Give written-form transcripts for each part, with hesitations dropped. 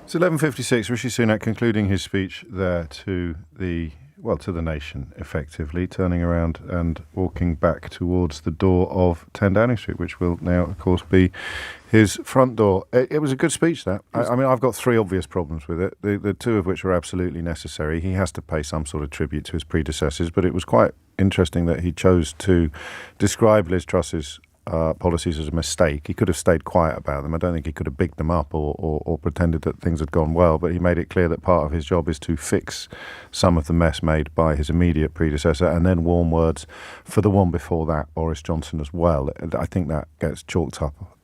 It's 11:56. Rishi Sunak concluding his speech there to the nation, effectively, turning around and walking back towards the door of 10 Downing Street, which will now, of course, be his front door. It was a good speech, that. I mean, I've got three obvious problems with it, the two of which are absolutely necessary. He has to pay some sort of tribute to his predecessors, but it was quite interesting that he chose to describe Liz Truss's policies as a mistake. He could have stayed quiet about them. I don't think he could have bigged them up or pretended that things had gone well, but he made it clear that part of his job is to fix some of the mess made by his immediate predecessor, and then warm words for the one before that, Boris Johnson, as well. I think that gets chalked up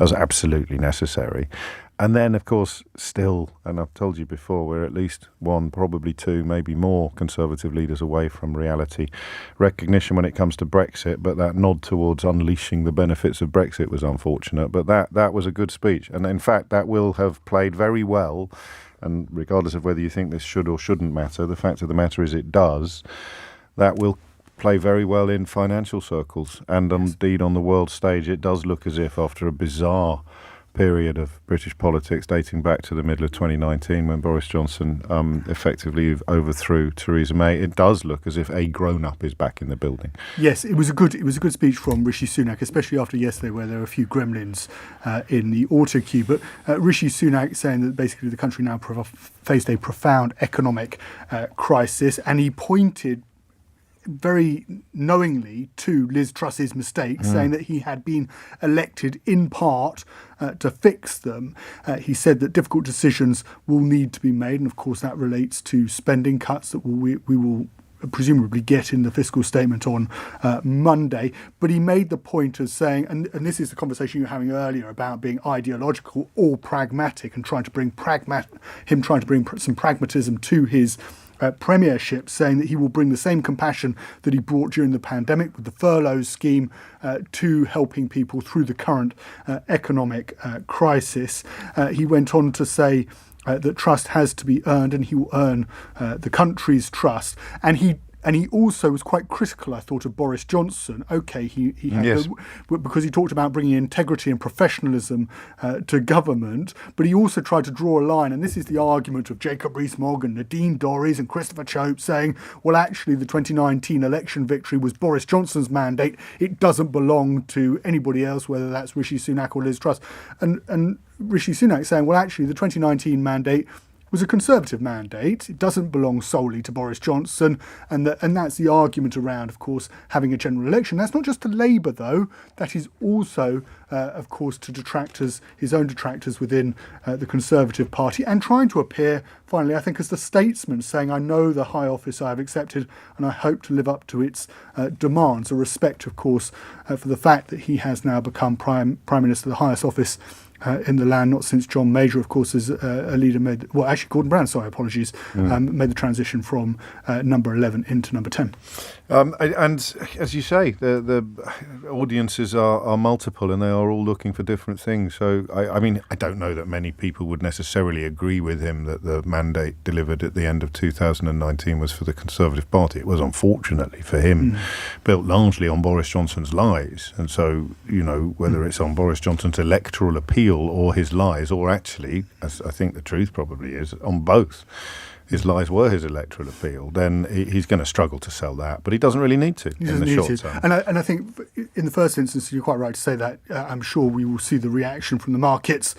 as absolutely necessary. And then, of course, still, and I've told you before, we're at least one, probably two, maybe more Conservative leaders away from reality recognition when it comes to Brexit, but that nod towards unleashing the benefits of Brexit was unfortunate. But that was a good speech. And in fact, that will have played very well, and regardless of whether you think this should or shouldn't matter, the fact of the matter is it does, that will play very well in financial circles. And indeed on the world stage, it does look as if after a bizarre period of British politics dating back to the middle of 2019 when Boris Johnson effectively overthrew Theresa May, it does look as if a grown-up is back in the building. Yes, it was a good speech from Rishi Sunak, especially after yesterday where there were a few gremlins in the auto queue. But Rishi Sunak saying that basically the country now faced a profound economic crisis, and he pointed very knowingly to Liz Truss's mistakes, saying that he had been elected in part to fix them. He said that difficult decisions will need to be made, and of course that relates to spending cuts that we will presumably get in the fiscal statement on Monday. But he made the point of saying, and this is the conversation you were having earlier about being ideological or pragmatic, and trying to bring some pragmatism to his premiership, saying that he will bring the same compassion that he brought during the pandemic with the furlough scheme to helping people through the current economic crisis. He went on to say that trust has to be earned, and he will earn the country's trust. And he also was quite critical, I thought, of Boris Johnson. Okay, he had yes. Because he talked about bringing integrity and professionalism to government, but he also tried to draw a line, and this is the argument of Jacob Rees-Mogg and Nadine Dorries and Christopher Chope saying, well, actually, the 2019 election victory was Boris Johnson's mandate. It doesn't belong to anybody else, whether that's Rishi Sunak or Liz Truss. And Rishi Sunak saying, well, actually, the 2019 mandate was a Conservative mandate. It doesn't belong solely to Boris Johnson, and that's the argument around, of course, having a general election. That's not just to Labour, though. That is also, of course, to detractors, his own detractors within the Conservative Party, and trying to appear, finally, I think, as the statesman, saying, I know the high office I have accepted, and I hope to live up to its demands. A respect, of course, for the fact that he has now become Prime Minister, the highest office in the land, not since John Major, of course, as a leader Gordon Brown, made the transition from number 11 into number 10. And as you say, the audiences are multiple, and they are all looking for different things. So, I mean, I don't know that many people would necessarily agree with him that the mandate delivered at the end of 2019 was for the Conservative Party. It was, unfortunately for him, built largely on Boris Johnson's lies. And so, whether it's on Boris Johnson's electoral appeal or his lies, or actually, as I think the truth probably is, on both, his lies were his electoral appeal, then he's going to struggle to sell that. But he doesn't really need to in the short term. And I think in the first instance, you're quite right to say that. I'm sure we will see the reaction from the markets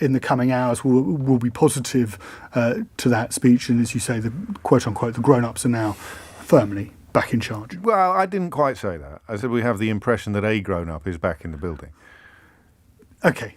in the coming hours will be positive to that speech. And as you say, the quote-unquote, the grown-ups are now firmly back in charge. Well, I didn't quite say that. I said we have the impression that a grown-up is back in the building. Okay.